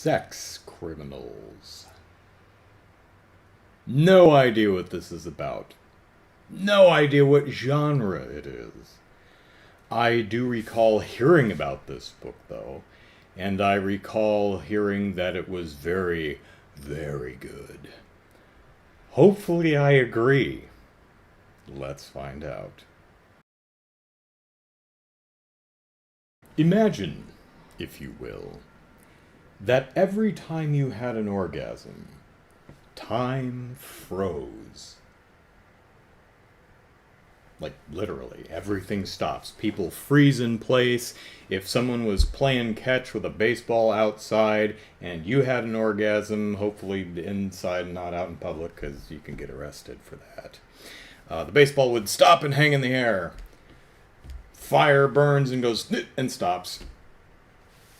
Sex criminals. No idea what this is about. No idea what genre it is. I do recall hearing about this book, though, and I recall hearing that it was very, very good. Hopefully I agree. Let's find out. Imagine, if you will, that every time you had an orgasm, time froze. Like, literally, everything stops. People freeze in place. If someone was playing catch with a baseball outside and you had an orgasm, hopefully inside and not out in public, because you can get arrested for that, the baseball would stop and hang in the air. Fire burns and goes and stops.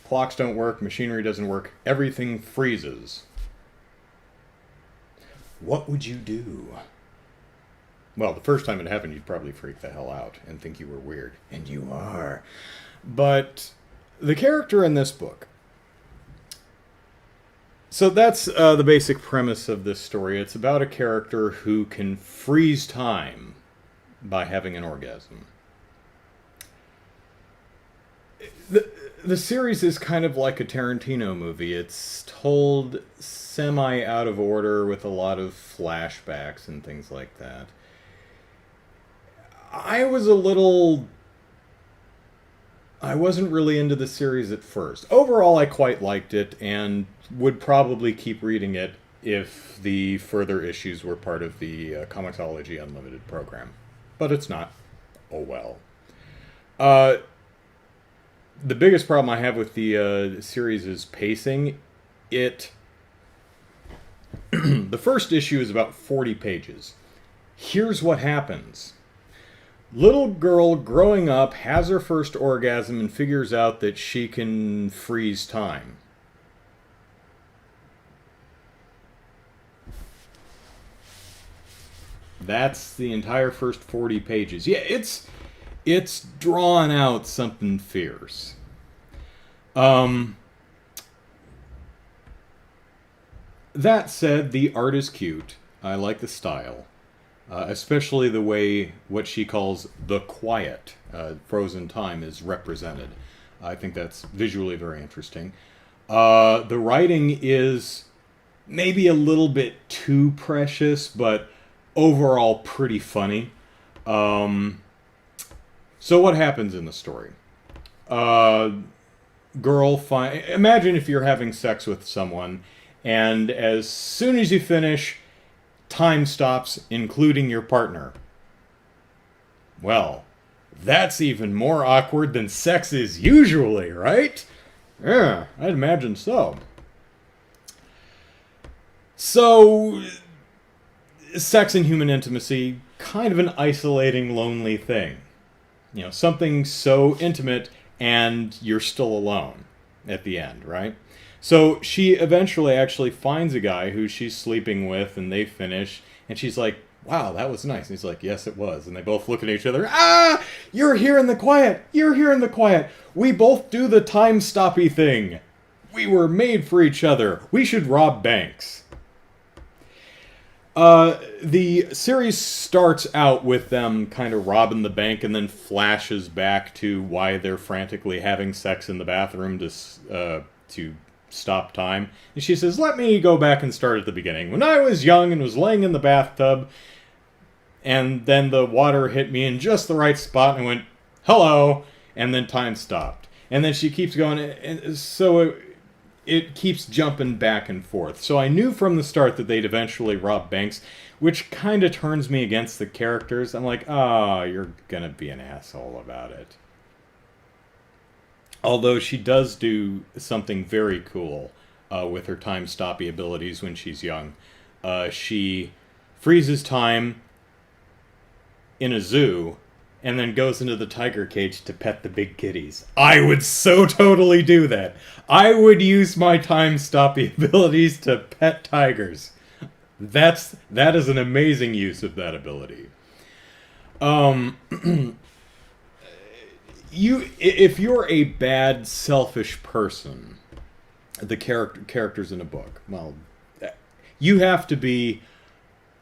Clocks don't work, machinery doesn't work, everything freezes. What would you do? Well, the first time it happened, you'd probably freak the hell out and think you were weird. And you are. But the character in this book... So that's the basic premise of this story. It's about a character who can freeze time by having an orgasm. The series is kind of like a Tarantino movie. It's told semi out of order with a lot of flashbacks and things like that. I wasn't really into the series at first. Overall, I quite liked it and would probably keep reading it if the further issues were part of the Comicsology Unlimited program. But it's not. Oh well. The biggest problem I have with the series is pacing. The first issue is about 40 pages. Here's what happens. Little girl growing up has her first orgasm and figures out that she can freeze time. That's the entire first 40 pages. Yeah, it's drawn out something fierce. That said, the art is cute. I like the style. Especially the way what she calls the quiet, frozen time, is represented. I think that's visually very interesting. The writing is maybe a little bit too precious, but overall pretty funny. So what happens in the story? Imagine if you're having sex with someone, and as soon as you finish, time stops, including your partner. Well, that's even more awkward than sex is usually, right? Yeah, I'd imagine so. So, sex and human intimacy, kind of an isolating, lonely thing. You know, something so intimate and you're still alone at the end, right? So she eventually actually finds a guy who she's sleeping with, and they finish, and she's like, wow, that was nice. And he's like, yes, it was. And they both look at each other, you're here in the quiet, you're here in the quiet. We both do the time-stoppy thing. We were made for each other. We should rob banks. The series starts out with them kind of robbing the bank and then flashes back to why they're frantically having sex in the bathroom to stop time. And she says, let me go back and start at the beginning. When I was young and was laying in the bathtub, and then the water hit me in just the right spot, and I went, hello, and then time stopped. And then she keeps going, and so it keeps jumping back and forth. So I knew from the start that they'd eventually rob banks, which kind of turns me against the characters. I'm like, you're gonna be an asshole about it. Although she does do something very cool with her time-stoppy abilities when she's young. She freezes time in a zoo and then goes into the tiger cage to pet the big kitties. I would so totally do that. I would use my time-stoppy abilities to pet tigers. That is an amazing use of that ability. If you're a bad, selfish person, the characters in a book. Well, you have to be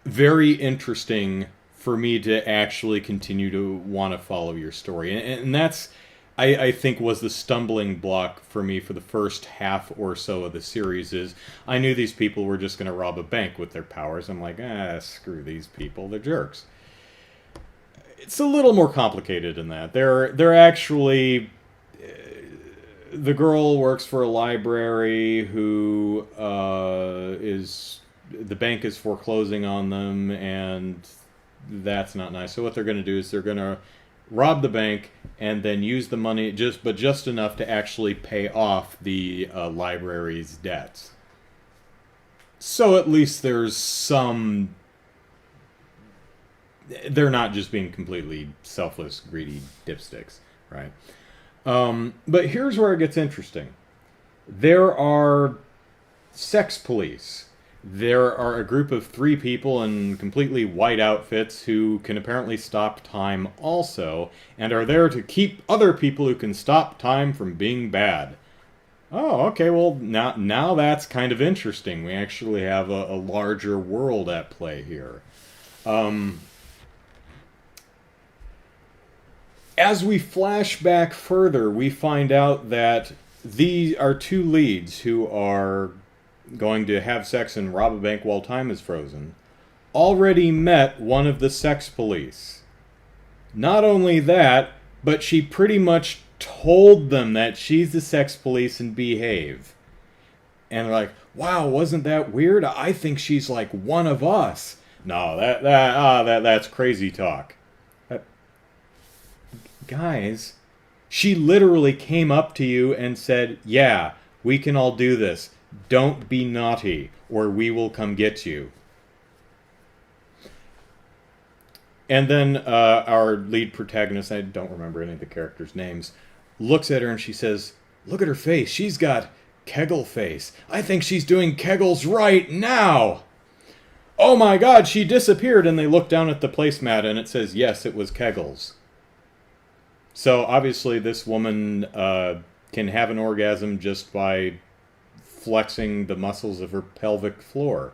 very interesting for me to actually continue to want to follow your story. And that's, I think, was the stumbling block for me for the first half or so of the series. Is I knew these people were just going to rob a bank with their powers. I'm like, screw these people, they're jerks. It's a little more complicated than that. They're actually, the girl works for a library who is, the bank is foreclosing on them, and that's not nice. So what they're going to do is they're going to rob the bank and then use the money just enough to actually pay off the library's debts. So at least there's some. They're not just being completely selfless, greedy dipsticks, right? But here's where it gets interesting. There are sex police. There are a group of 3 people in completely white outfits who can apparently stop time also, and are there to keep other people who can stop time from being bad. Oh, okay, well, now that's kind of interesting. We actually have a larger world at play here. As we flash back further, we find out that these are 2 leads who are going to have sex and rob a bank while time is frozen, already met one of the sex police. Not only that, but she pretty much told them that she's the sex police and behave. And they're like, wow, wasn't that weird? I think she's like one of us. No, that's crazy talk. Guys, she literally came up to you and said, yeah, we can all do this. Don't be naughty, or we will come get you. And then our lead protagonist, I don't remember any of the characters' names, looks at her and she says, look at her face. She's got Kegel face. I think she's doing Kegels right now. Oh my God, she disappeared. And they look down at the placemat and it says, yes, it was Kegels. So obviously this woman can have an orgasm just by flexing the muscles of her pelvic floor.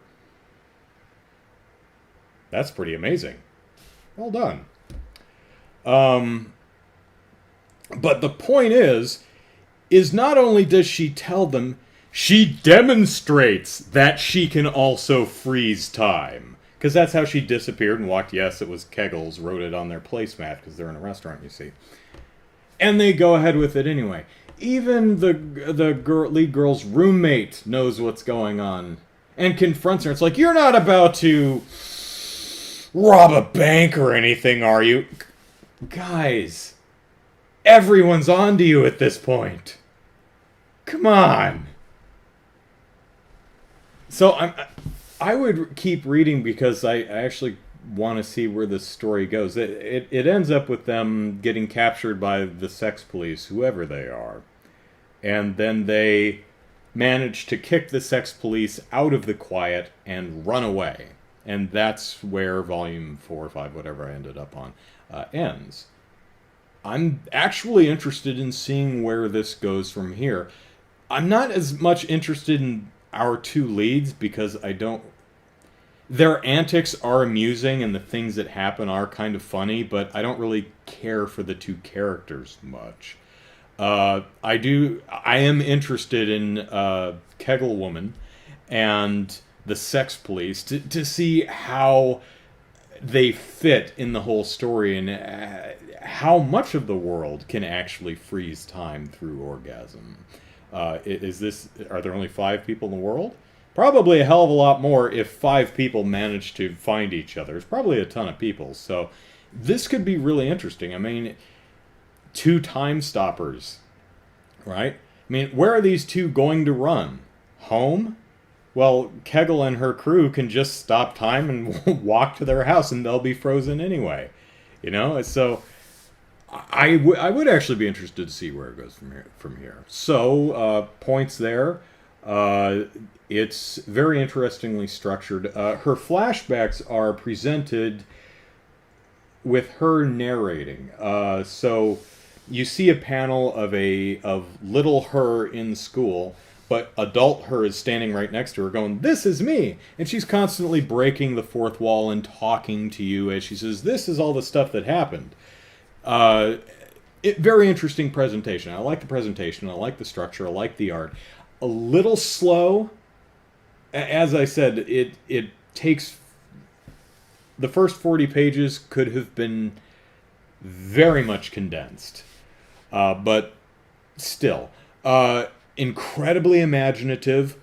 That's pretty amazing. Well done. But the point is not only does she tell them, she demonstrates that she can also freeze time. Because that's how she disappeared and walked, yes, it was Kegels, wrote it on their placemat, because they're in a restaurant, you see. And they go ahead with it anyway. Even the lead girl's roommate knows what's going on and confronts her. It's like, you're not about to rob a bank or anything, are you? Guys, everyone's onto you at this point. Come on. So I would keep reading because I actually want to see where this story goes. It ends up with them getting captured by the sex police, whoever they are. And then they manage to kick the sex police out of the quiet and run away. And that's where volume 4 or 5, whatever I ended up on, ends. I'm actually interested in seeing where this goes from here. I'm not as much interested in our 2 leads because I don't... Their antics are amusing and the things that happen are kind of funny, but I don't really care for the 2 characters much. I am interested in Kegel Woman and the sex police to see how they fit in the whole story and how much of the world can actually freeze time through orgasm. Are there only 5 people in the world? Probably a hell of a lot more if 5 people manage to find each other. It's probably a ton of people. So this could be really interesting. I mean, 2 time stoppers, right? I mean, where are these 2 going to run? Home? Well, Kegel and her crew can just stop time and walk to their house and they'll be frozen anyway. You know? So I would actually be interested to see where it goes from here. So, points there. It's very interestingly structured. Her flashbacks are presented with her narrating. So you see a panel of little her in school, but adult her is standing right next to her going, "This is me!" And she's constantly breaking the fourth wall and talking to you as she says, "This is all the stuff that happened." Very interesting presentation. I like the presentation. I like the structure. I like the art. A little slow. As I said, it takes... The first 40 pages could have been very much condensed. But still. Incredibly imaginative.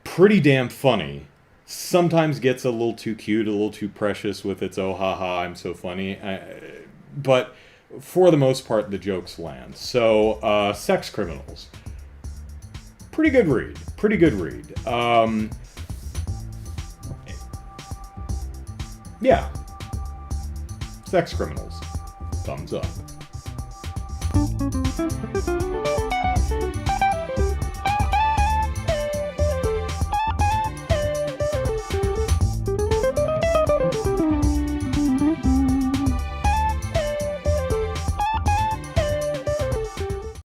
Pretty damn funny. Sometimes gets a little too cute, a little too precious with its, "Oh, ha, ha, I'm so funny." But for the most part, the jokes land. So, Sex Criminals. Pretty good read. Pretty good read. Yeah. Sex Criminals. Thumbs up.